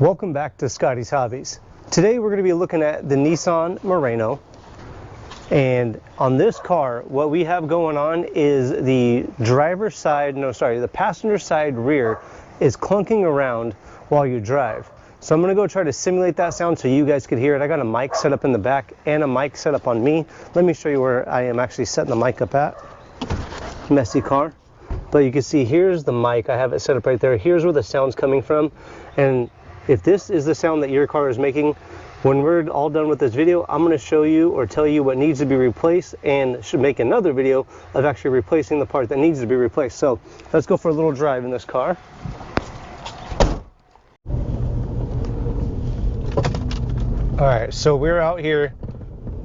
Welcome back to Scotty's Hobbies. Today we're going to be looking at the Nissan Murano, and on this car what we have going on is the the passenger side rear is clunking around while you drive. So I'm going to go try to simulate that sound so you guys could hear it. I got a mic set up in the back and a mic set up on me. Let me show you where I am actually setting the mic up at. Messy car. But you can see here's the mic. I have it set up right there. Here's where the sound's coming from. And if this is the sound that your car is making, when we're all done with this video, I'm going to show you or tell you what needs to be replaced, and should make another video of actually replacing the part that needs to be replaced. So let's go for a little drive in this car. Alright, so we're out here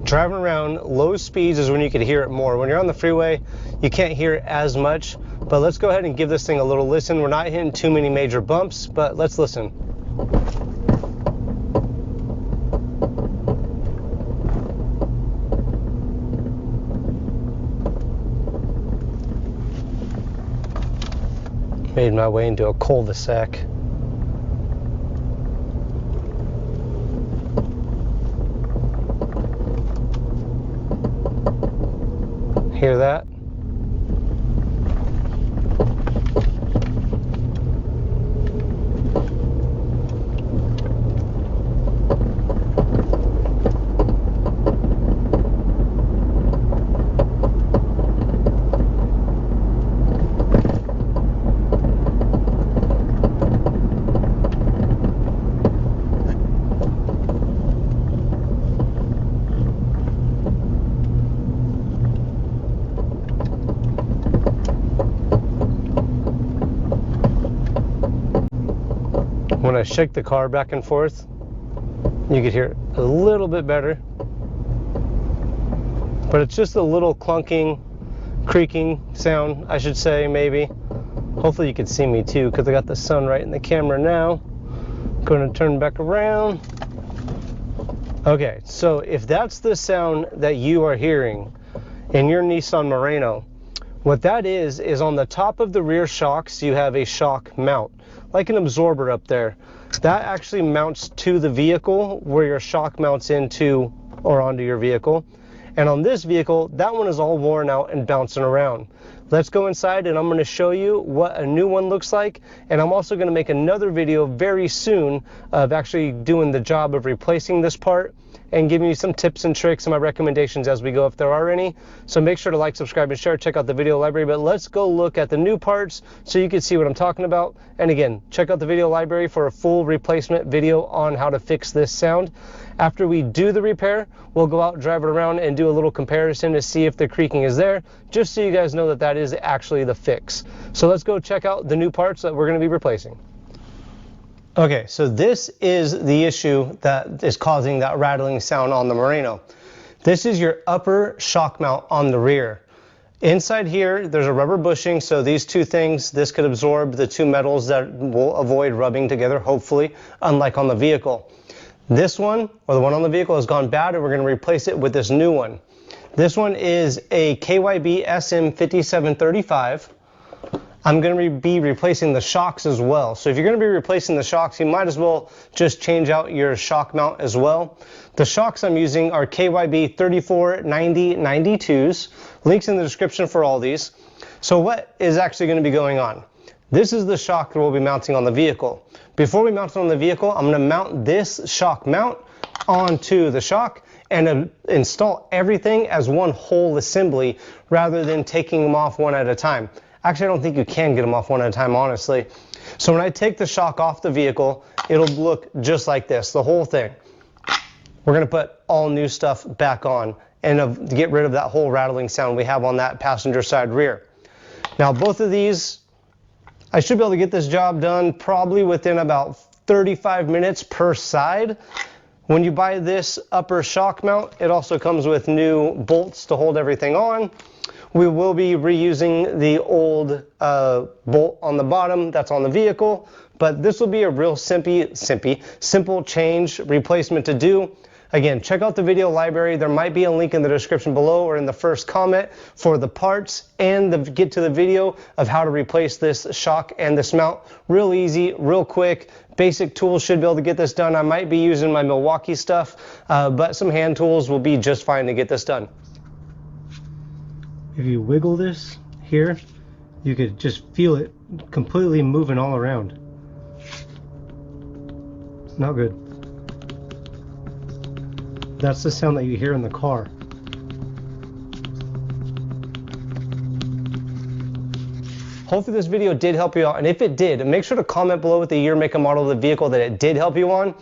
driving around. Low speeds is when you can hear it more. When you're on the freeway, you can't hear it as much. But let's go ahead and give this thing a little listen. We're not hitting too many major bumps, but let's listen. Made my way into a cul-de-sac. Hear that? When I shake the car back and forth, you could hear it a little bit better. But it's just a little clunking, creaking sound, I should say, maybe. Hopefully you can see me too, because I got the sun right in the camera now. Going to turn back around. Okay, so if that's the sound that you are hearing in your Nissan Murano, what that is on the top of the rear shocks, you have a shock mount, like an absorber up there. That actually mounts to the vehicle where your shock mounts into or onto your vehicle. And on this vehicle, that one is all worn out and bouncing around. Let's go inside and I'm going to show you what a new one looks like. And I'm also going to make another video very soon of actually doing the job of replacing this part and giving you some tips and tricks and my recommendations as we go, if there are any. So make sure to like, subscribe, and share. Check out the video library. But let's go look at the new parts so you can see what I'm talking about. And again, check out the video library for a full replacement video on how to fix this sound. After we do the repair, we'll go out, drive it around, and do a little comparison to see if the creaking is there, just so you guys know that that is actually the fix. So let's go check out the new parts that we're going to be replacing. Okay, so this is the issue that is causing that rattling sound on the Murano. This is your upper shock mount on the rear. Inside here, there's a rubber bushing, so these two things, this could absorb the two metals that will avoid rubbing together, hopefully, unlike on the vehicle. This one, or the one on the vehicle, has gone bad, and we're going to replace it with this new one. This one is a KYB SM5735. I'm going to be replacing the shocks as well. So if you're going to be replacing the shocks, you might as well just change out your shock mount as well. The shocks I'm using are KYB 349092s. Links in the description for all these. So what is actually going to be going on? This is the shock that we'll be mounting on the vehicle. Before we mount it on the vehicle, I'm going to mount this shock mount onto the shock and install everything as one whole assembly rather than taking them off one at a time. Actually, I don't think you can get them off one at a time, honestly. So when I take the shock off the vehicle, it'll look just like this, the whole thing. We're going to put all new stuff back on and get rid of that whole rattling sound we have on that passenger side rear. Now, both of these, I should be able to get this job done probably within about 35 minutes per side. When you buy this upper shock mount, it also comes with new bolts to hold everything on. We will be reusing the old bolt on the bottom that's on the vehicle, but this will be a real simple change replacement to do. Again, check out the video library. There might be a link in the description below or in the first comment for the parts and get to the video of how to replace this shock and this mount. Real easy, real quick. Basic tools should be able to get this done. I might be using my Milwaukee stuff, but some hand tools will be just fine to get this done. If you wiggle this here, you could just feel it completely moving all around. Not good. That's the sound that you hear in the car. Hopefully this video did help you out, and if it did, make sure to comment below with the year, make, and model of the vehicle that it did help you on.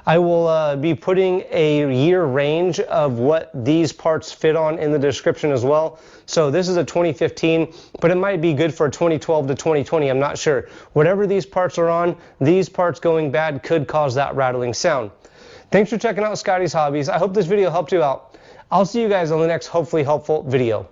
I will be putting a year range of what these parts fit on in the description as well. So this is a 2015, but it might be good for 2012 to 2020, I'm not sure. Whatever these parts are on, these parts going bad could cause that rattling sound. Thanks for checking out Scotty's Hobbies. I hope this video helped you out. I'll see you guys on the next hopefully helpful video.